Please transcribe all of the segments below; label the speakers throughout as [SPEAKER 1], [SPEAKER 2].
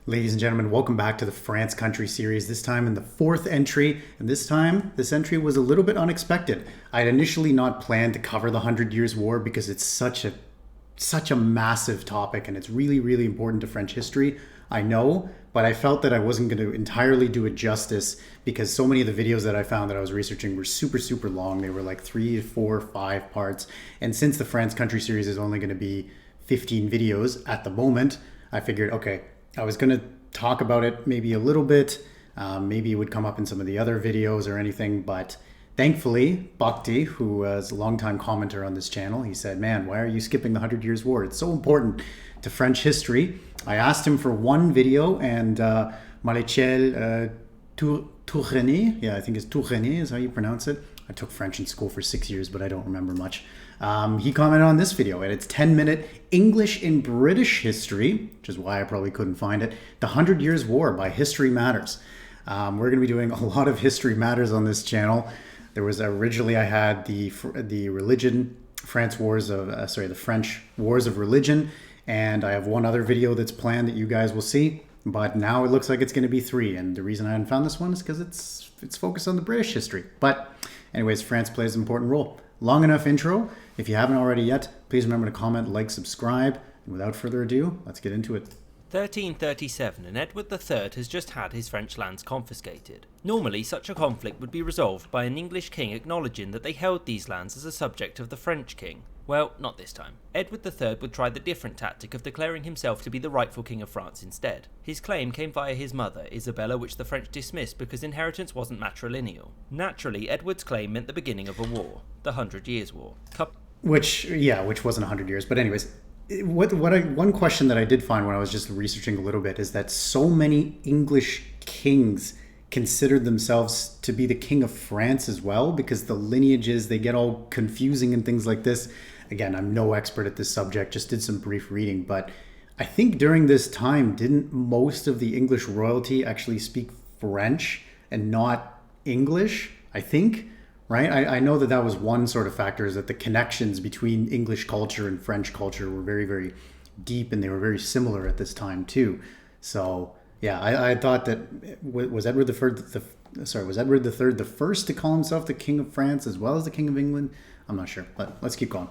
[SPEAKER 1] Ladies and gentlemen, welcome back to the France Country series. This time in the fourth entry, and this time this entry was a little bit unexpected. I had initially not planned to cover the Hundred Years' War because it's such a massive topic and it's really, really important to French history. I know, but I felt that I wasn't going to entirely do it justice because so many of the videos that I found that I was researching were super, super long. They were like 3, 4, 5 parts. And since the France Country series is only going to be 15 videos at the moment, I figured, okay, I was going to talk about it maybe a little bit. Maybe it would come up in some of the other videos or anything. But thankfully, Bhakti, who was a longtime commenter on this channel, he said, man, why are you skipping the Hundred Years' War? It's so important to French history. I asked him for one video, and Maréchal Tourrené, yeah, I think it's Tourrené is how you pronounce it. I took French in school for 6 years, but I don't remember much. He commented on this video, and it's 10-minute English in British history, which is why I probably couldn't find it. The 100 Years' War by History Matters. We're going to be doing a lot of History Matters on this channel. There was originally I had the French Wars of Religion, and I have one other video that's planned that you guys will see. But now it looks like it's going to be 3, and the reason I hadn't found this one is because it's focused on the British history. But anyways, France plays an important role. Long enough intro. If you haven't already yet, please remember to comment, like, subscribe. And without further ado, let's get into it.
[SPEAKER 2] 1337, and Edward III has just had his French lands confiscated. Normally, such a conflict would be resolved by an English king acknowledging that they held these lands as a subject of the French king. Well, not this time. Edward III would try the different tactic of declaring himself to be the rightful king of France instead. His claim came via his mother, Isabella, which the French dismissed because inheritance wasn't matrilineal. Naturally, Edward's claim meant the beginning of a war, the 100 Years' War.
[SPEAKER 1] Which wasn't 100 years, but anyways, one question that I did find when I was just researching a little bit is that so many English kings considered themselves to be the king of France as well, because the lineages, they get all confusing and things like this. Again, I'm no expert at this subject, just did some brief reading, but I think during this time, didn't most of the English royalty actually speak French and not English? I think, right? I know that was one sort of factor, is that the connections between English culture and French culture were very, very deep, and they were very similar at this time too. So yeah, I thought that was Edward III the first to call himself the King of France as well as the King of England? I'm not sure, but let's keep going.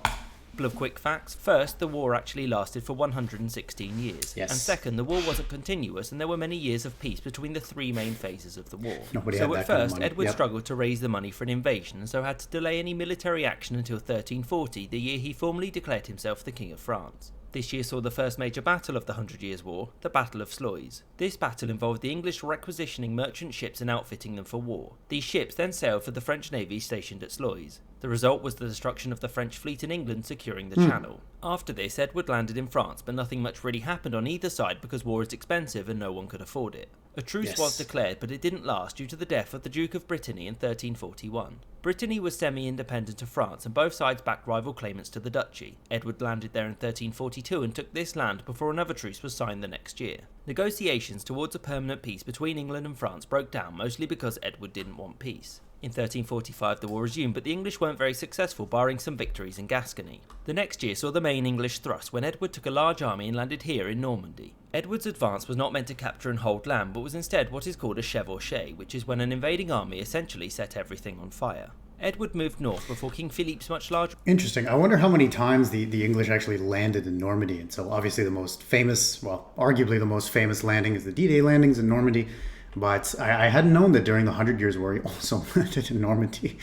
[SPEAKER 2] Couple of quick facts. First, the war actually lasted for 116 years.
[SPEAKER 1] Yes.
[SPEAKER 2] And second, the war wasn't continuous, and there were many years of peace between the 3 main phases of the war.
[SPEAKER 1] Nobody
[SPEAKER 2] so
[SPEAKER 1] had
[SPEAKER 2] at
[SPEAKER 1] that kind of
[SPEAKER 2] first,
[SPEAKER 1] money.
[SPEAKER 2] Edward
[SPEAKER 1] Yep.
[SPEAKER 2] struggled to raise the money for an invasion, and so had to delay any military action until 1340, the year he formally declared himself the King of France. This year saw the first major battle of the 100 Years' War, the Battle of Sluys. This battle involved the English requisitioning merchant ships and outfitting them for war. These ships then sailed for the French navy stationed at Sluys. The result was the destruction of the French fleet in England securing the Channel. After this, Edward landed in France, but nothing much really happened on either side because war is expensive and no one could afford it. A truce was declared, but it didn't last due to the death of the Duke of Brittany in 1341. Brittany was semi-independent of France, and both sides backed rival claimants to the duchy. Edward landed there in 1342 and took this land before another truce was signed the next year. Negotiations towards a permanent peace between England and France broke down, mostly because Edward didn't want peace. In 1345 the war resumed, but the English weren't very successful, barring some victories in Gascony. The next year saw the main English thrust when Edward took a large army and landed here in Normandy. Edward's advance was not meant to capture and hold land, but was instead what is called a chevauchée, which is when an invading army essentially set everything on fire. Edward moved north before King Philippe's much larger...
[SPEAKER 1] Interesting. I wonder how many times the English actually landed in Normandy. And so obviously arguably the most famous landing is the D-Day landings in Normandy. But I hadn't known that during the 100 Years' War, he also landed in Normandy.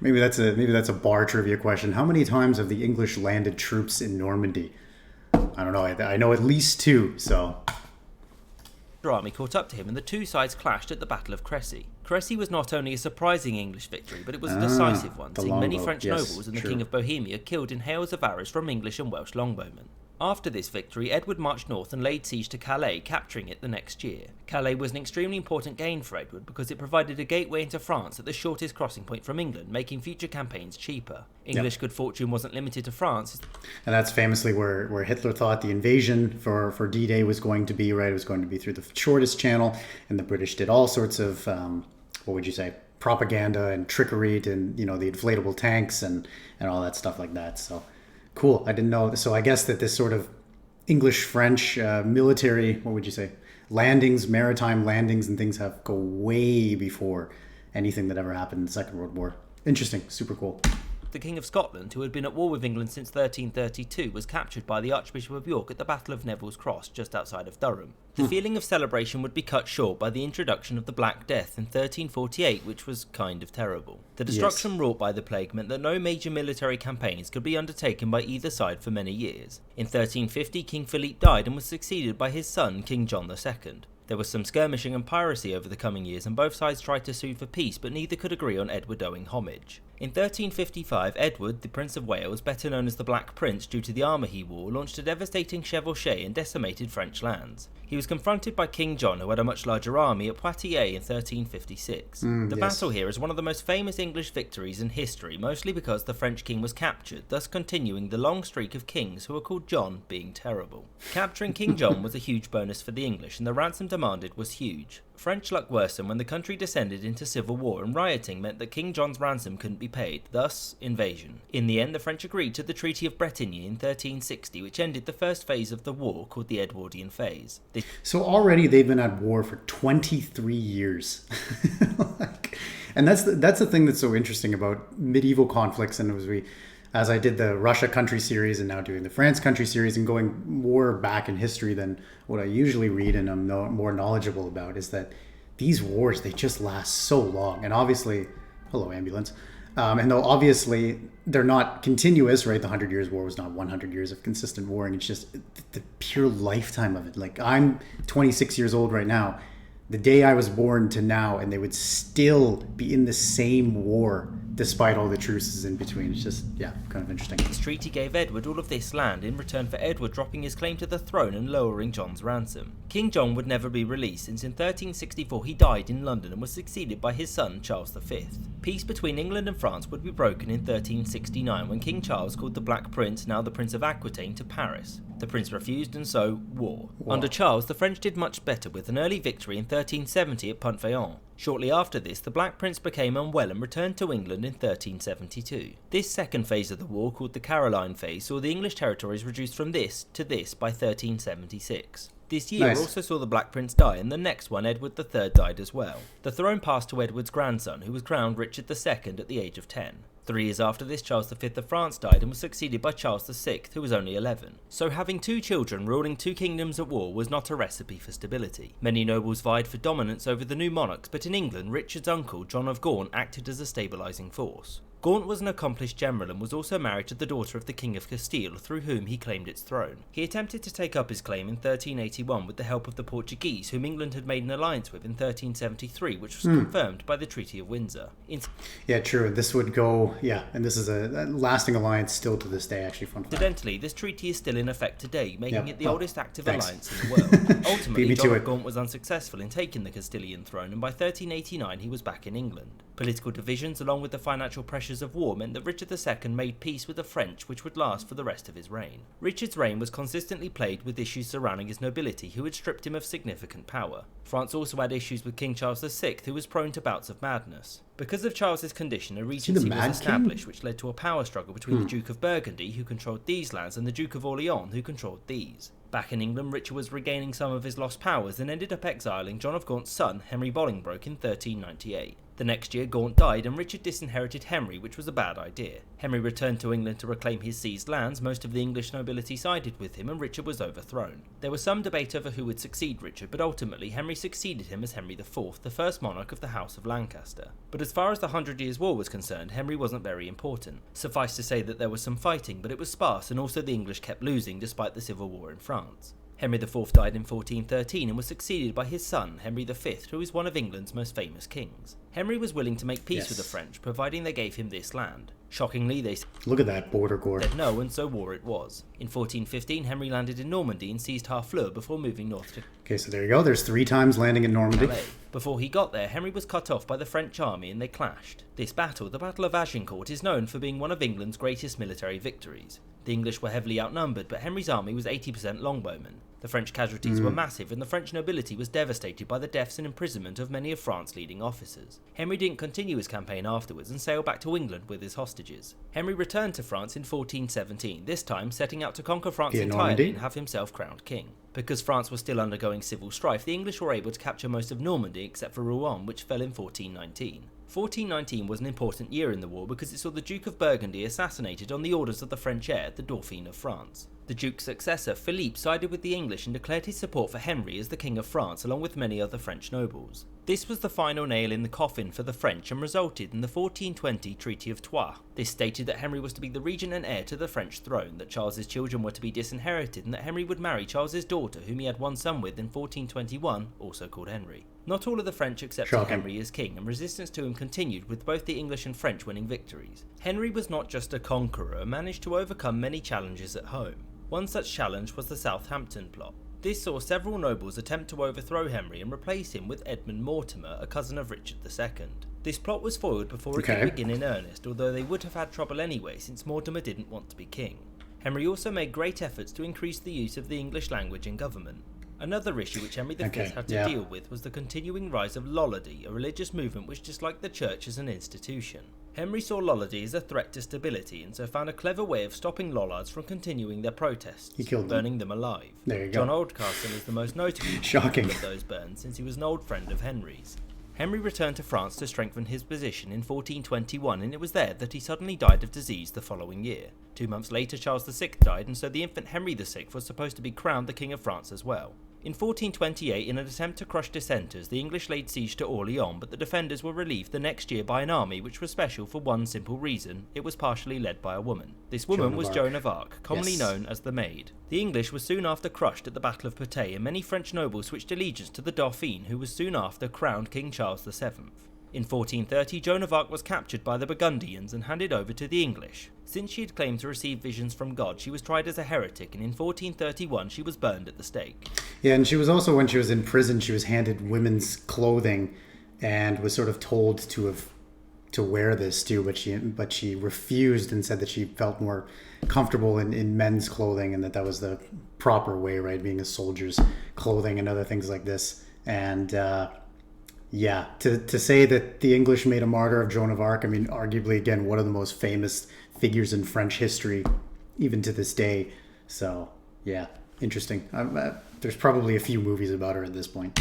[SPEAKER 1] Maybe that's a bar trivia question. How many times have the English landed troops in Normandy? I don't know. I know at least 2, so...
[SPEAKER 2] army caught up to him, and the two sides clashed at the Battle of Crécy. Crécy was not only a surprising English victory, but it was a decisive one, seeing many French nobles and the King of Bohemia killed in hails of arrows from English and Welsh longbowmen. After this victory, Edward marched north and laid siege to Calais, capturing it the next year. Calais was an extremely important gain for Edward because it provided a gateway into France at the shortest crossing point from England, making future campaignts cheaper. English good fortune wasn't limited to France.
[SPEAKER 1] And that's famously where Hitler thought the invasion for D-Day was going to be, right? It was going to be through the shortest channel, and the British did all sorts of, propaganda and trickery and, the inflatable tanks and all that stuff like that. So cool. I didn't know. So I guess that this sort of English-French military, landings, maritime landings and things have go way before anything that ever happened in the Second World War. Interesting, super cool.
[SPEAKER 2] The King of Scotland, who had been at war with England since 1332, was captured by the Archbishop of York at the Battle of Neville's Cross, just outside of Durham. The feeling of celebration would be cut short by the introduction of the Black Death in 1348, which was kind of terrible. The destruction wrought by the plague meant that no major military campaigns could be undertaken by either side for many years. In 1350, King Philippe died and was succeeded by his son, King John II. There was some skirmishing and piracy over the coming years, and both sides tried to sue for peace, but neither could agree on Edward owing homage. In 1355, Edward, the Prince of Wales, better known as the Black Prince due to the armour he wore, launched a devastating chevauchée and decimated French lands. He was confronted by King John, who had a much larger army, at Poitiers in 1356. The battle here is one of the most famous English victories in history, mostly because the French king was captured, thus continuing the long streak of kings who were called John being terrible. Capturing King John was a huge bonus for the English, and the ransom demanded was huge. French luck worsened when the country descended into civil war, and rioting meant that King John's ransom couldn't be paid, thus invasion. In the end, the French agreed to the Treaty of Bretigny in 1360, which ended the first phase of the war, called the Edwardian phase.
[SPEAKER 1] So already they've been at war for 23 years. And that's the thing that's so interesting about medieval conflicts. And as I did the Russia country series and now doing the France country series and going more back in history than what I usually read and I'm more knowledgeable about, is that these wars, they just last so long. And obviously, hello ambulance. And though obviously they're not continuous, right? The 100 Years' War was not 100 years of consistent warring. It's just the pure lifetime of it. Like, I'm 26 years old right now. The day I was born to now, and they would still be in the same war despite all the truces in between. It's just, yeah, kind of interesting.
[SPEAKER 2] This treaty gave Edward all of this land in return for Edward dropping his claim to the throne and lowering John's ransom. King John would never be released, since in 1364 he died in London and was succeeded by his son Charles V. Peace between England and France would be broken in 1369 when King Charles called the Black Prince, now the Prince of Aquitaine, to Paris. The prince refused, and so war. Under Charles, the French did much better, with an early victory in 1370 at Pont-Vaillant. Shortly after this, the Black Prince became unwell and returned to England in 1372. This second phase of the war, called the Caroline phase, saw the English territories reduced from this to this by 1376. This year also saw the Black Prince die, and the next one, Edward III, died as well. The throne passed to Edward's grandson, who was crowned Richard II at the age of 10. 3 years after this, Charles V of France died and was succeeded by Charles VI, who was only 11. So having 2 children ruling 2 kingdoms at war was not a recipe for stability. Many nobles vied for dominance over the new monarchs, but in England, Richard's uncle, John of Gaunt, acted as a stabilising force. Gaunt was an accomplished general and was also married to the daughter of the King of Castile, through whom he claimed its throne. He attempted to take up his claim in 1381 with the help of the Portuguese, whom England had made an alliance with in 1373, which was confirmed by the Treaty of Windsor.
[SPEAKER 3] Yeah, true. This would go, and this is a lasting alliance still to this day, actually. Fun fact.
[SPEAKER 2] Incidentally, this treaty is still in effect today, making it the oldest active alliance in the world. Ultimately, John of Gaunt was unsuccessful in taking the Castilian throne, and by 1389 he was back in England. Political divisions, along with the financial pressures of war, meant that Richard II made peace with the French, which would last for the rest of his reign. Richard's reign was consistently plagued with issues surrounding his nobility, who had stripped him of significant power. France also had issues with King Charles VI, who was prone to bouts of madness. Because of Charles's condition, a regency was established, which led to a power struggle between the Duke of Burgundy, who controlled these lands, and the Duke of Orleans, who controlled these. Back in England, Richard was regaining some of his lost powers and ended up exiling John of Gaunt's son, Henry Bolingbroke, in 1398. The next year, Gaunt died and Richard disinherited Henry, which was a bad idea. Henry returned to England to reclaim his seized lands, most of the English nobility sided with him, and Richard was overthrown. There was some debate over who would succeed Richard, but ultimately Henry succeeded him as Henry IV, the first monarch of the House of Lancaster. But as far as the 100 Years' War was concerned, Henry wasn't very important. Suffice to say that there was some fighting, but it was sparse, and also the English kept losing despite the civil war in France. Henry IV died in 1413 and was succeeded by his son, Henry V, who is one of England's most famous kings. Henry was willing to make peace with the French, providing they gave him this land. Shockingly, they
[SPEAKER 3] look at that border gore.
[SPEAKER 2] said no, and so war it was. In 1415, Henry landed in Normandy and seized Harfleur before moving north to
[SPEAKER 3] Okay, so there you go. There's 3 times landing in Normandy.
[SPEAKER 2] Calais. Before he got there, Henry was cut off by the French army and they clashed. This battle, the Battle of Agincourt, is known for being one of England's greatest military victories. The English were heavily outnumbered, but Henry's army was 80% longbowmen. The French casualties were massive, and the French nobility was devastated by the deaths and imprisonment of many of France's leading officers. Henry didn't continue his campaign afterwards and sailed back to England with his hostages. Henry returned to France in 1417, this time setting out to conquer France entirely and have himself crowned king. Because France was still undergoing civil strife, the English were able to capture most of Normandy except for Rouen, which fell in 1419. 1419 was an important year in the war because it saw the Duke of Burgundy assassinated on the orders of the French heir, the Dauphin of France. The Duke's successor, Philippe, sided with the English and declared his support for Henry as the King of France, along with many other French nobles. This was the final nail in the coffin for the French and resulted in the 1420 Treaty of Troyes. This stated that Henry was to be the regent and heir to the French throne, that Charles's children were to be disinherited, and that Henry would marry Charles's daughter, whom he had one son with in 1421, also called Henry. Not all of the French accepted Henry as king, and resistance to him continued, with both the English and French winning victories. Henry was not just a conqueror and managed to overcome many challenges at home. One such challenge was the Southampton plot. This saw several nobles attempt to overthrow Henry and replace him with Edmund Mortimer, a cousin of Richard II. This plot was foiled before it could begin in earnest, although they would have had trouble anyway since Mortimer didn't want to be king. Henry also made great efforts to increase the use of the English language in government. Another issue which Henry V had to deal with was the continuing rise of Lollardy, a religious movement which disliked the church as an institution. Henry saw Lollardy as a threat to stability and so found a clever way of stopping Lollards from continuing their protests, burning them alive.
[SPEAKER 3] There you go.
[SPEAKER 2] John Oldcastle is the most notable of those burns since he was an old friend of Henry's. Henry returned to France to strengthen his position in 1421, and it was there that he suddenly died of disease the following year. 2 months later, Charles VI died, and so the infant Henry VI was supposed to be crowned the King of France as well. In 1428, in an attempt to crush dissenters, the English laid siege to Orleans, but the defenders were relieved the next year by an army which was special for one simple reason: it was partially led by a woman. This woman was Joan of Arc, commonly known as the Maid. The English were soon after crushed at the Battle of Patay, and many French nobles switched allegiance to the Dauphin, who was soon after crowned King Charles VII. In 1430, Joan of Arc was captured by the Burgundians and handed over to the English. Since she had claimed to receive visions from God, she was tried as a heretic, and in 1431 she was burned at the stake.
[SPEAKER 3] Yeah, and she was also, when she was in prison, she was handed women's clothing and was sort of told to wear this too, but she refused and said that she felt more comfortable in men's clothing, and that was the proper way, right? Being a soldier's clothing and other things like this. And yeah, to say that the English made a martyr of Joan of Arc, I mean, arguably, again, one of the most famous figures in French history, even to this day. So, yeah, interesting. There's probably a few movies about her at this point.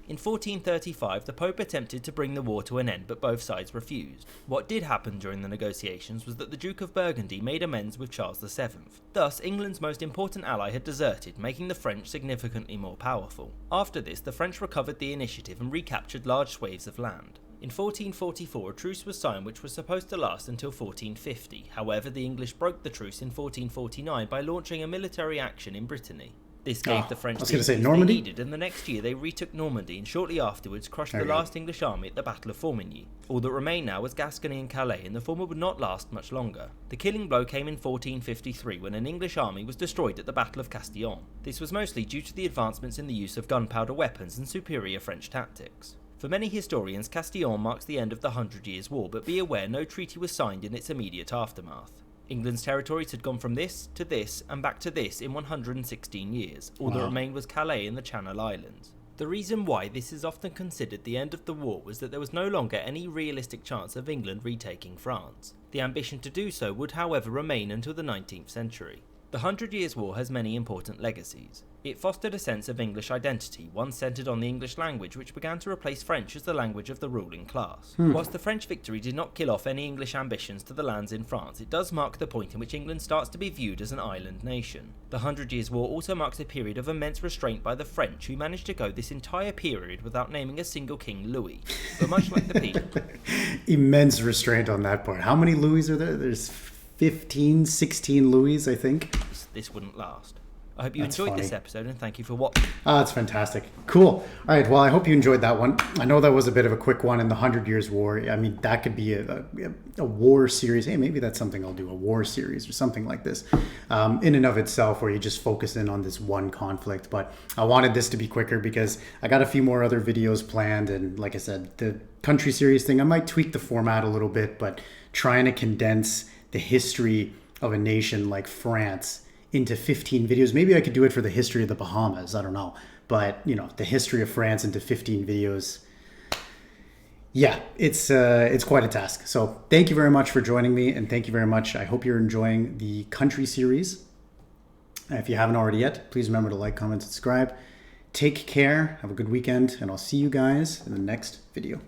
[SPEAKER 2] In 1435, the Pope attempted to bring the war to an end, but both sides refused. What did happen during the negotiations was that the Duke of Burgundy made amends with Charles VII. Thus, England's most important ally had deserted, making the French significantly more powerful. After this, the French recovered the initiative and recaptured large swathes of land. In 1444, a truce was signed which was supposed to last until 1450. However, the English broke the truce in 1449 by launching a military action in Brittany. This gave the French the they needed, and the next year they retook Normandy and shortly afterwards crushed the last English army at the Battle of Formigny. All that remained now was Gascony and Calais, and the former would not last much longer. The killing blow came in 1453 when an English army was destroyed at the Battle of Castillon. This was mostly due to the advancements in the use of gunpowder weapons and superior French tactics. For many historians, Castillon marks the end of the 100 Years' War, but be aware no treaty was signed in its immediate aftermath. England's territories had gone from this to this and back to this in 116 years. All that remained was Calais and the Channel Islands. The reason why this is often considered the end of the war was that there was no longer any realistic chance of England retaking France. The ambition to do so would, however, remain until the 19th century. The 100 Years' War has many important legacies. It fostered a sense of English identity, one centred on the English language, which began to replace French as the language of the ruling class. Whilst the French victory did not kill off any English ambitions to the lands in France, it does mark the point in which England starts to be viewed as an island nation. The 100 Years' War also marks a period of immense restraint by the French, who managed to go this entire period without naming a single King Louis. But much like the people...
[SPEAKER 3] Immense restraint on that part. How many Louis are there? There's 15, 16 Louis, I think.
[SPEAKER 2] This wouldn't last. I hope you enjoyed this episode, and thank you for watching.
[SPEAKER 3] That's fantastic. Cool. All right, well, I hope you enjoyed that one. I know that was a bit of a quick one in the 100 Years' War. I mean, that could be a war series. Hey, maybe that's something I'll do, a war series or something like this, in and of itself, where you just focus in on this one conflict. But I wanted this to be quicker because I got a few more other videos planned, and like I said, the country series thing, I might tweak the format a little bit, but trying to condense the history of a nation like France into 15 videos. Maybe I could do it for the history of the Bahamas. I don't know. But, you know, the history of France into 15 videos. Yeah, it's quite a task. So thank you very much for joining me. And thank you very much. I hope you're enjoying the country series.
[SPEAKER 1] If you haven't already yet, please remember to like, comment, subscribe. Take care, have a good weekend, and I'll see you guys in the next video.